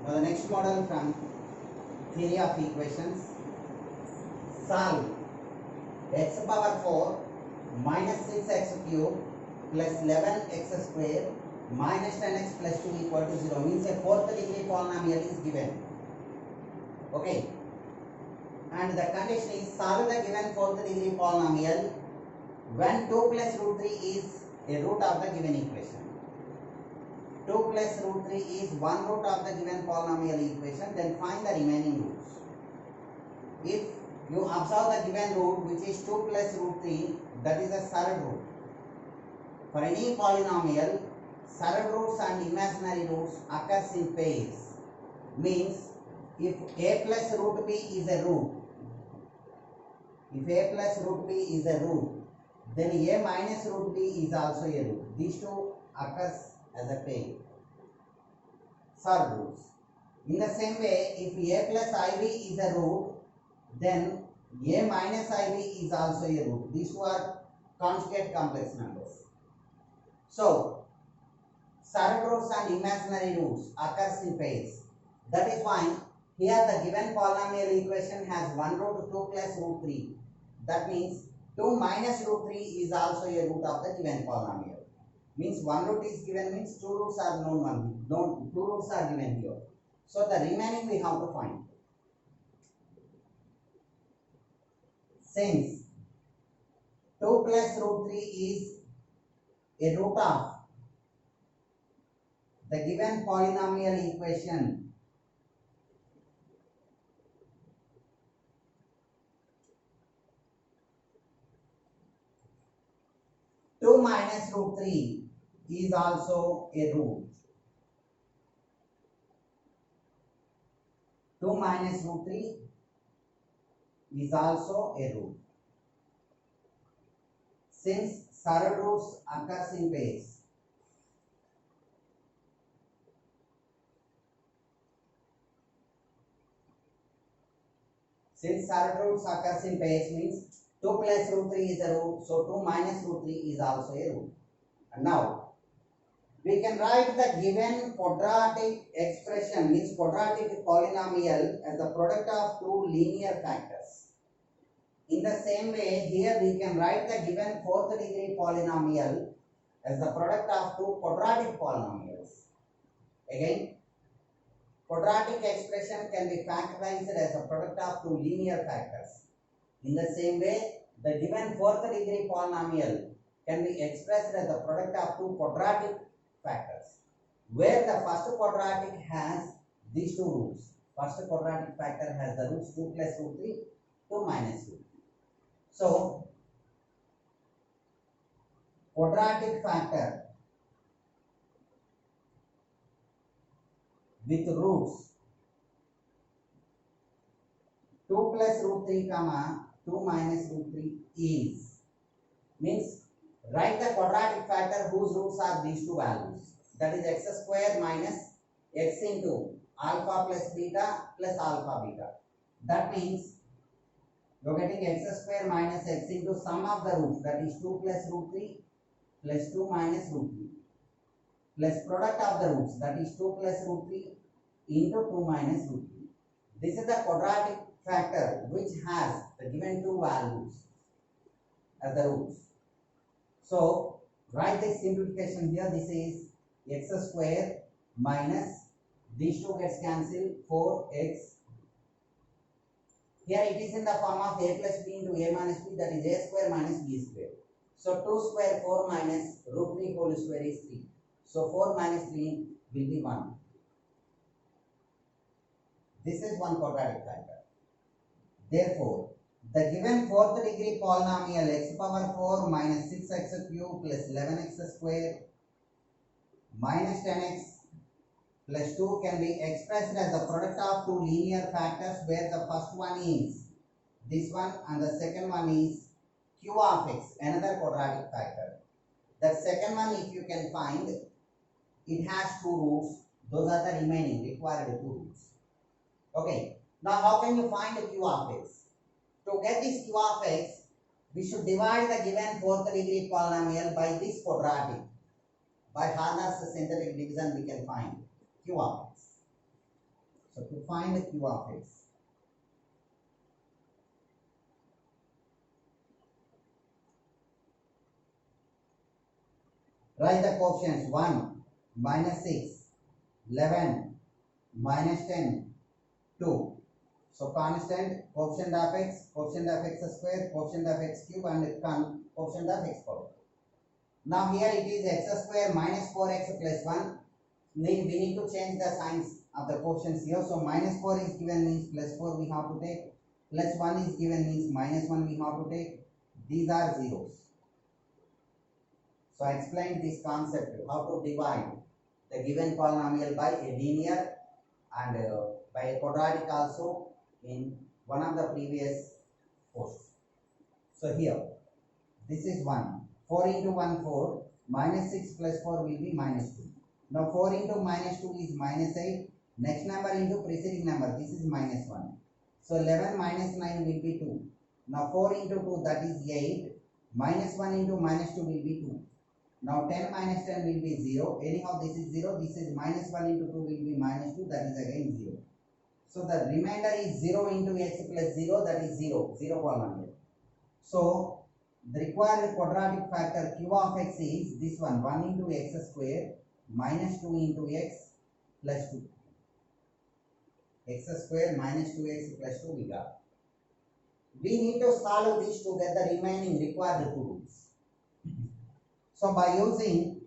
Now the next model from theory of equations. Solve x power 4 minus 6x cube plus 11x square minus 10x plus 2 equal to 0 means a fourth degree polynomial is given. Okay. And the condition is solve the given fourth degree polynomial when 2 plus root 3 is a root of the given equation. 2 plus root 3 is one root of the given polynomial equation, then find the remaining roots. If you observe the given root which is 2 plus root 3, that is a surd root. For any polynomial, surd roots and imaginary roots occurs in pairs. Means if a plus root b is a root, then a minus root b is also a root. These two occurs as a pair, surd roots. In the same way, if a plus ib is a root, then a minus ib is also a root. These two are conjugate complex numbers. So, surd roots and imaginary roots occurs in pairs. That is why here the given polynomial equation has one root 2 plus root 3. That means 2 minus root 3 is also a root of the given polynomial. Means one root is given, means two roots are two roots are given here. So the remaining we have to find. Since 2 plus root 3 is a root of the given polynomial equation, two minus root 3 is also a root. 2 minus root 3 is also a root. Since surd roots occurs in pairs, means 2 plus root 3 is a root, so 2 minus root 3 is also a root. And now, we can write the given quadratic expression, means quadratic polynomial, as the product of two linear factors. In the same way, here we can write the given fourth degree polynomial as the product of two quadratic polynomials. Again, quadratic expression can be factorized as the product of two linear factors. In the same way, the given fourth degree polynomial can be expressed as the product of two quadratic factors, where the first quadratic has these two roots. First quadratic factor has the roots 2 plus root 3, 2 minus root 3. So, quadratic factor with roots 2 plus root 3 comma 2 minus root 3 is, means write the quadratic factor whose roots are these two values, that is x square minus x into alpha plus beta plus alpha beta. That means you are getting x square minus x into sum of the roots, that is 2 plus root 3 plus 2 minus root 3 plus product of the roots, that is 2 plus root 3 into 2 minus root 3. This is the quadratic factor which has the given two values as the roots. So, write this simplification here. This is x square minus, these two gets cancelled, 4x. Here it is in the form of a plus b into a minus b, that is a square minus b square. So, 2 square 4 minus root 3 whole square is 3. So, 4 minus 3 will be 1. This is one quadratic factor. Therefore, the given fourth degree polynomial x power 4 minus 6x cube plus 11x square minus 10x plus 2 can be expressed as the product of two linear factors, where the first one is this one and the second one is q of x, another quadratic factor. The second one, if you can find, it has two roots. Those are the remaining required two roots. Okay. Now, how can you find q of x? To get this q of x, we should divide the given fourth degree polynomial by this quadratic. By Harner's synthetic division, we can find q of x. So to find the q of x, write the coefficients 1, minus 6, 11, minus 10, 2. So constant coefficient of x square, coefficient of x cube, and coefficient of x power. Now here it is x square minus 4x plus 1. We need to change the signs of the coefficients here. So minus 4 is given means plus 4 we have to take. Plus 1 is given means minus 1 we have to take. These are zeros. So I explained this concept, how to divide the given polynomial by a linear and by a quadratic also in one of the previous courses. So here, this is 1. 4 into 1, 4. Minus 6 plus 4 will be minus 2. Now 4 into minus 2 is minus 8. Next number into preceding number, this is minus 1. So 11 minus 9 will be 2. Now 4 into 2, that is 8. Minus 1 into minus 2 will be 2. Now 10 minus 10 will be 0. Anyhow, this is 0. This is minus 1 into 2 will be minus 2. That is again 0. So the remainder is 0 into x plus 0. That is 0. 0 polynomial. So the required quadratic factor q of x is this one. 1 into x square minus 2 into x plus 2. X square minus 2x plus 2 we got. We need to solve this to get the remaining required two roots. So by using,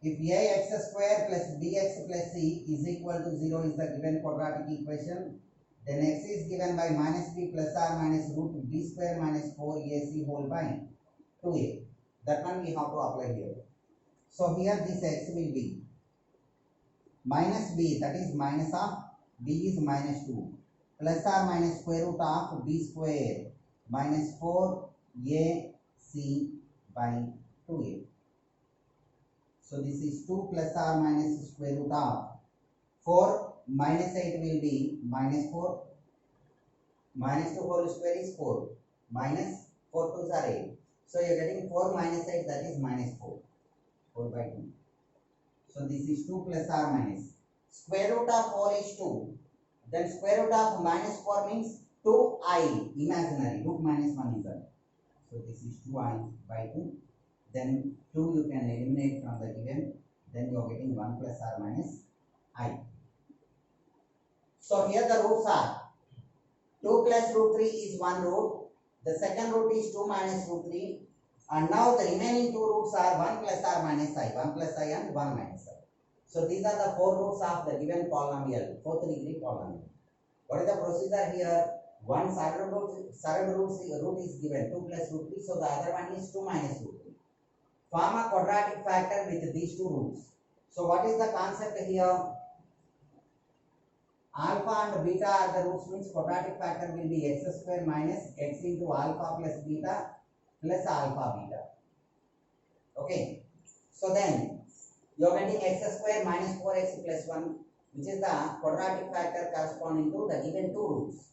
if ax square plus bx plus c is equal to 0 is the given quadratic equation, then x is given by minus b plus or minus root b square minus 4ac whole by 2a. That one we have to apply here. So here this x will be minus b, that is minus of b is minus 2, plus or minus square root of b square minus 4ac by 2a. So this is 2 plus or minus square root of 4 minus 8 will be minus 4. Minus 2 whole square is 4. Minus 4 2s are 8. So you are getting 4 minus 8, that is minus 4. 4 by 2. So this is 2 plus or minus. Square root of 4 is 2. Then square root of minus 4 means 2i, imaginary. Root minus 1 is there. So this is 2i by 2. Then 2 you can eliminate from the given. Then you are getting 1 plus or minus I. So here the roots are 2 plus root 3 is 1 root. The second root is 2 minus root 3. And now the remaining two roots are 1 plus or minus I. 1 plus I and 1 minus I. So these are the four roots of the given polynomial, fourth degree polynomial. What is the procedure here? One surround root is given 2 plus root 3. So the other one is 2 minus root 3. Form a quadratic factor with these two roots. So what is the concept here? Alpha and beta are the roots, means quadratic factor will be x square minus x into alpha plus beta plus alpha beta. Okay. So then you are getting x square minus 4x plus 1, which is the quadratic factor corresponding to the given two roots.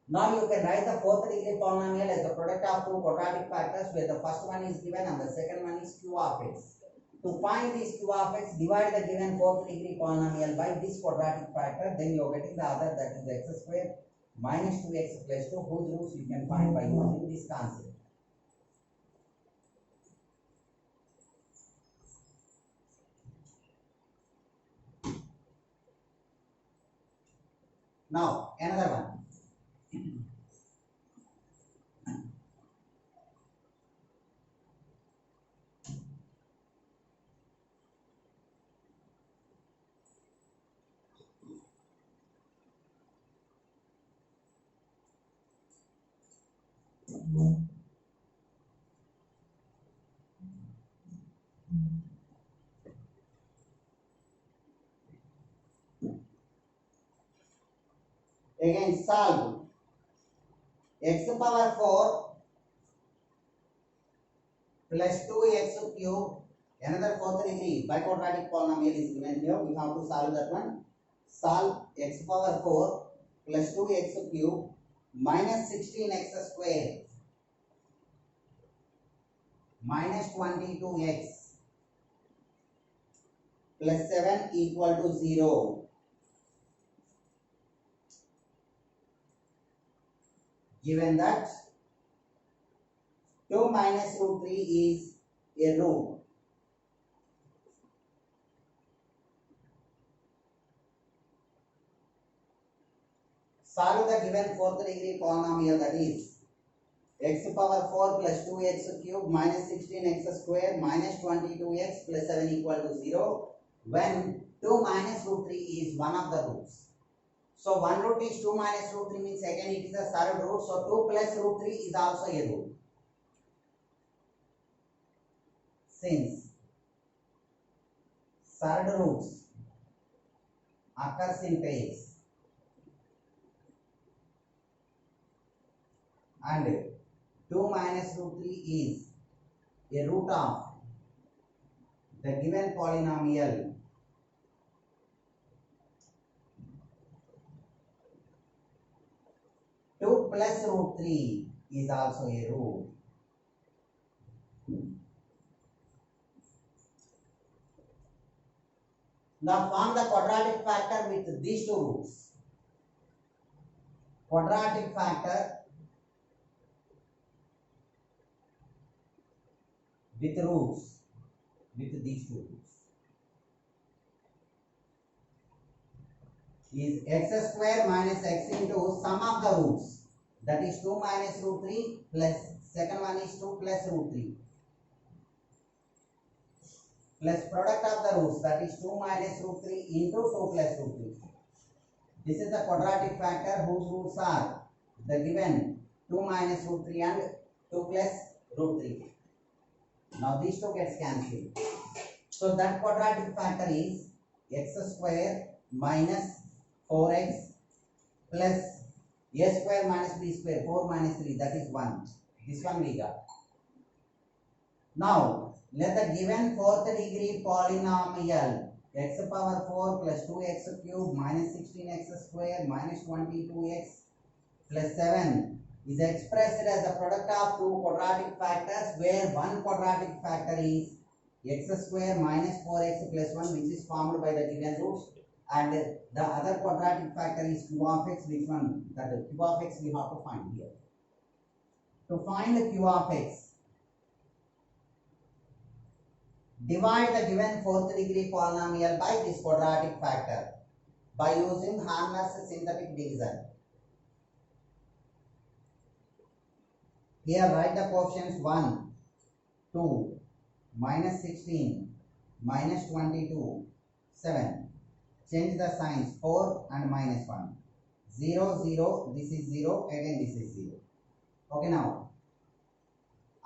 Now you can write the fourth degree polynomial as the product of two quadratic factors, where the first one is given and the second one is q of x. To find this q of x, divide the given fourth degree polynomial by this quadratic factor, then you are getting the other, that is x square minus 2x plus 2, whose roots you can find by using this concept. Now another one. Again solve x power 4 plus 2x cube, another fourth degree biquadratic polynomial is given here. We have to solve that one. Solve x power 4 plus 2x cube minus 16x square minus 22x plus 7 equal to 0. Given that 2 minus root 3 is a root, solve the given fourth degree polynomial, that is x power 4 plus 2x cube minus 16x square minus 22x plus 7 equal to 0, when 2 minus root 3 is one of the roots. So 1 root is 2 minus root 3 means again it is a third root. So 2 plus root 3 is also a root. Since third roots occurs in pairs and 2 minus root 3 is a root of the given polynomial, two plus root 3 is also a root. Now form the quadratic factor with these two roots. Quadratic factor with roots, with these two roots, is x square minus x into sum of the roots, that is 2 minus root 3 plus second one is 2 plus root 3 plus product of the roots, that is 2 minus root 3 into 2 plus root 3. This is the quadratic factor whose roots are the given 2 minus root 3 and 2 plus root 3. Now these two gets cancelled. So that quadratic factor is x square minus 4x plus a square minus b square, 4 minus 3, that is 1. This one we got. Now let the given fourth degree polynomial x power 4 plus 2x cube minus 16x square minus 22x plus 7 is expressed as the product of two quadratic factors, where one quadratic factor is x square minus 4x plus 1, which is formed by the given roots, and the other quadratic factor is q of x, which one? That q of x we have to find here. To find the q of x, divide the given fourth degree polynomial by this quadratic factor by using Harness synthetic division. Here write the coefficients 1, 2, minus 16, minus 22, 7. Change the signs 4 and minus 1. 0, 0, this is 0, again this is 0. Okay, now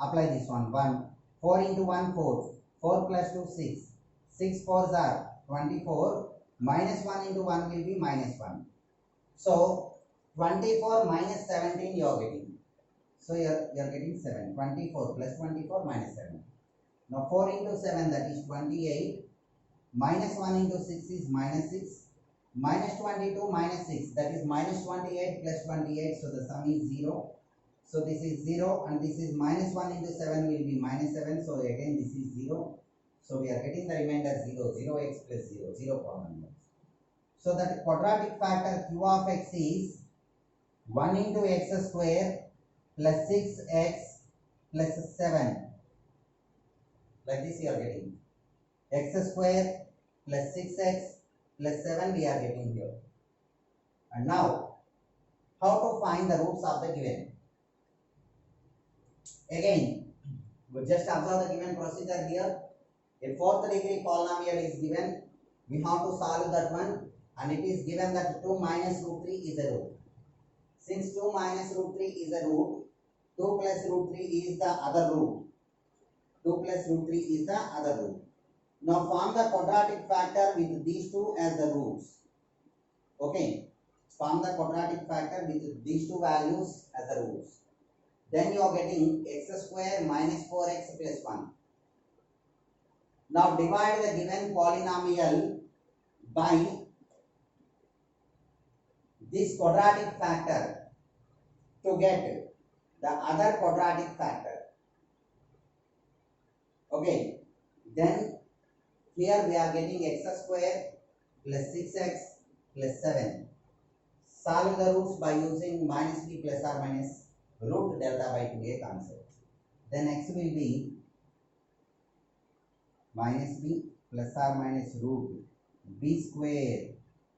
apply this one. 1, 4 into 1, 4. 4 plus 2, 6. 6 4s are 24. Minus 1 into 1 will be minus 1. So 24 minus 17 you are getting. So you are getting 7. 24 plus 24 minus 7. Now 4 into 7, that is 28. Minus 1 into 6 is minus 6. Minus 22 minus 6, that is minus 28 plus 28. So the sum is 0. So this is 0 and this is minus 1 into 7 will be minus 7. So again this is 0. So we are getting the remainder 0. 0x plus 0. 0 polynomial. So that quadratic factor q of x is 1 into x square plus 6x plus 7. Like this you are getting. X square plus 6x plus 7 we are getting here. And now, how to find the roots of the given? Again, we just observe the given procedure here. A fourth degree polynomial is given. We have to solve that one, and it is given that 2 minus root 3 is a root. Since 2 minus root 3 is a root, 2 plus root 3 is the other root. 2 plus root 3 is the other root. Now form the quadratic factor with these two as the roots. Okay. Form the quadratic factor with these two values as the roots. Then you are getting x square minus 4x plus 1. Now divide the given polynomial by this quadratic factor to get the other quadratic factor. Okay. Then Here we are getting x square plus 6x plus 7. Solve the roots by using minus b plus or minus root delta by 2a concept. Then x will be minus b plus or minus root b square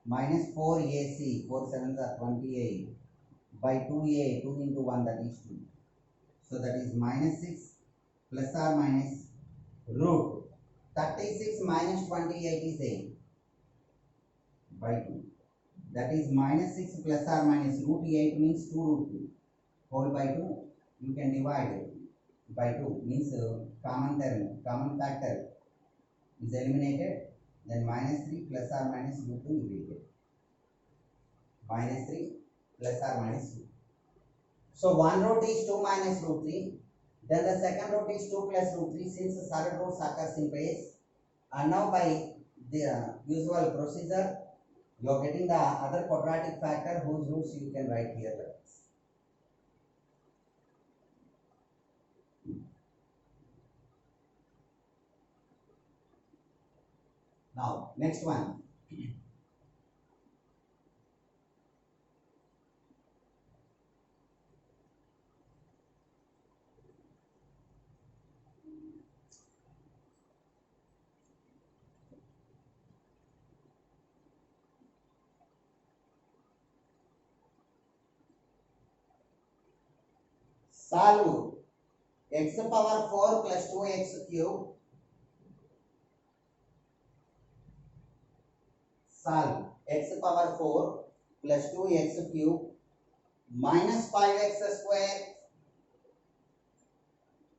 minus 4ac, 4 sevens are 28, by 2a, 2 into 1, that is 2. So that is minus 6 plus or minus root 36 minus 28 is 8 by 2. That is minus 6 plus or minus root 8 means 2 root 2 whole by 2. You can divide it by 2 means common term, common factor is eliminated. Then minus 3 plus or minus root 2 you will get. Minus 3 plus or minus 2. So one root is 2 minus root 3. Then the second root is 2 plus root 3 since the third root occurs in pairs. And now by the usual procedure, you are getting the other quadratic factor whose roots you can write here like this. Now, next one. Solve x power 4 plus 2x cube. Solve x power 4 plus 2x cube minus 5x square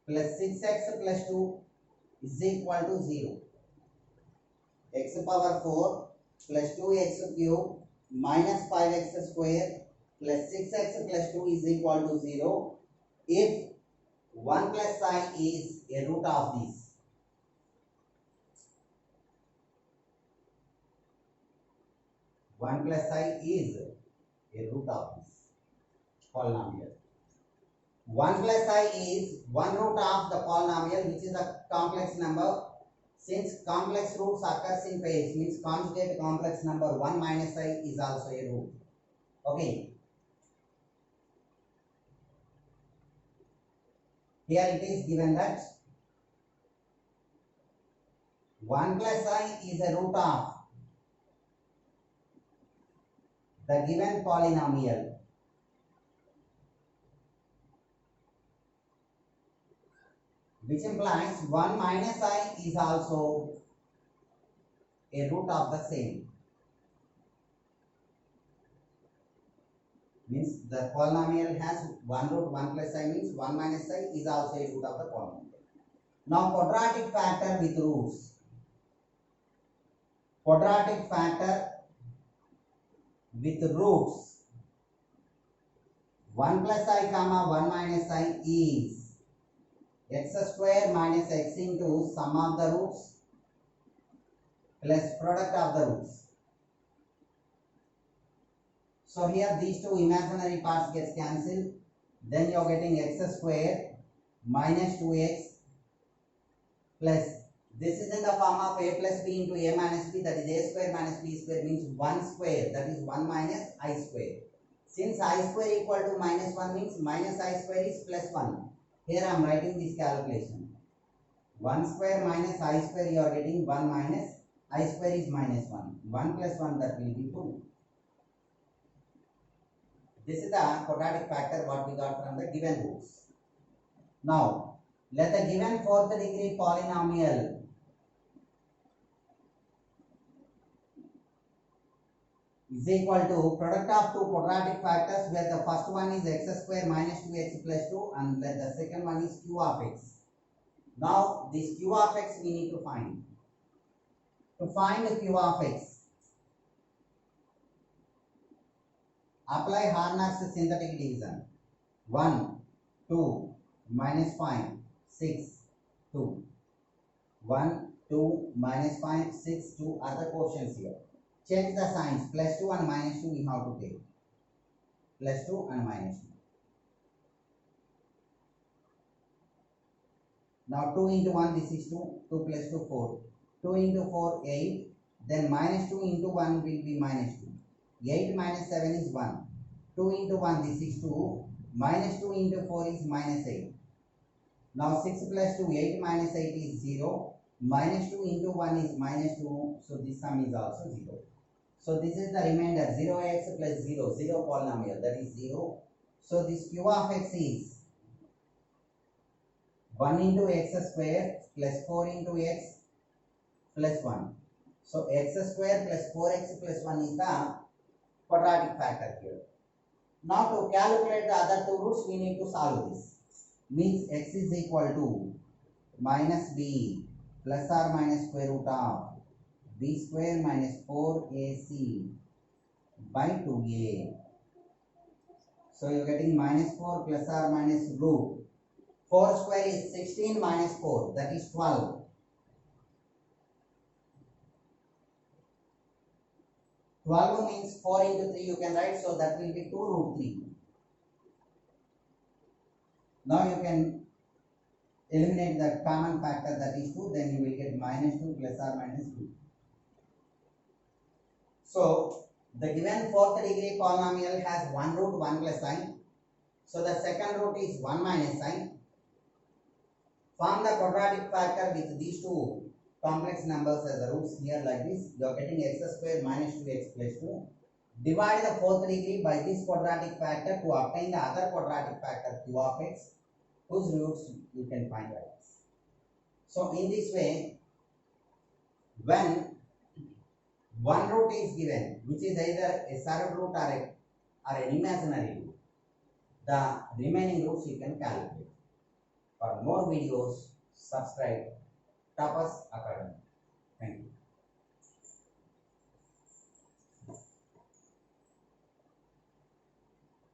plus 6x plus 2 is equal to 0. X power 4 plus 2x cube minus 5x square plus 6x plus 2 is equal to 0 if 1 plus I is a root of this. One plus I is a root of this polynomial. 1 plus I is one root of the polynomial which is a complex number. Since complex roots occurs in pairs means conjugate complex number 1 minus I is also a root. Okay. Here it is given that 1 plus I is a root of the given polynomial. Which implies 1 minus I is also a root of the same. Means the polynomial has one root, 1 plus I means 1 minus I is also a root of the polynomial. Now quadratic factor with roots. Quadratic factor with roots. 1 plus I comma 1 minus I is x square minus x into sum of the roots plus product of the roots. So here these two imaginary parts gets cancelled. Then you are getting x square minus 2x plus, this is in the form of a plus b into a minus b, that is a square minus b square means 1 square, that is 1 minus I square. Since I square equal to minus 1 means minus I square is plus 1. Here I am writing this calculation. 1 square minus I square you are getting 1 minus I square is minus 1. 1 plus 1 that will be 2. This is the quadratic factor what we got from the given roots. Now, let the given fourth degree polynomial is equal to product of two quadratic factors where the first one is x square minus 2x plus 2 and let the second one is q of x. Now, this q of x we need to find. To find the q of x, apply Harnack's synthetic division. 1, 2, minus 5, 6, 2. 1, 2, minus 5, 6, 2 are the quotients here. Change the signs. Plus 2 and minus 2 we have to take. Plus 2 and minus 2. Now 2 into 1 this is 2. 2 plus 2 4. 2 into 4, 8. Then minus 2 into 1 will be minus 2. 8 minus 7 is 1. 2 into 1, this is 2. Minus 2 into 4 is minus 8. Now 6 plus 2, 8 minus 8 is 0. Minus 2 into 1 is minus 2. So this sum is also 0. So this is the remainder 0x plus 0, 0 polynomial, that is 0. So this q of x is 1 into x square plus 4 into x plus 1. So x square plus 4x plus 1 is the quadratic factor here. Now to calculate the other two roots, we need to solve this. Means x is equal to minus b plus or minus square root of b square minus 4ac by 2a. So you're getting minus 4 plus or minus root. 4 square is 16 minus 4, that is 12. 12 means 4 into 3 you can write, so that will be 2 root 3. Now you can eliminate the common factor, that is 2, then you will get minus 2 plus or minus 2. So the given fourth degree polynomial has one root 1 plus sign. So the second root is 1 minus sign. Form the quadratic factor with these two complex numbers as the roots here like this. You are getting x square minus 2x plus 2. Divide the fourth degree by this quadratic factor to obtain the other quadratic factor q of x, whose roots you can find like this. So in this way, when one root is given, which is either a solid root or an imaginary root, the remaining roots you can calculate. For more videos, subscribe Tapas Academy.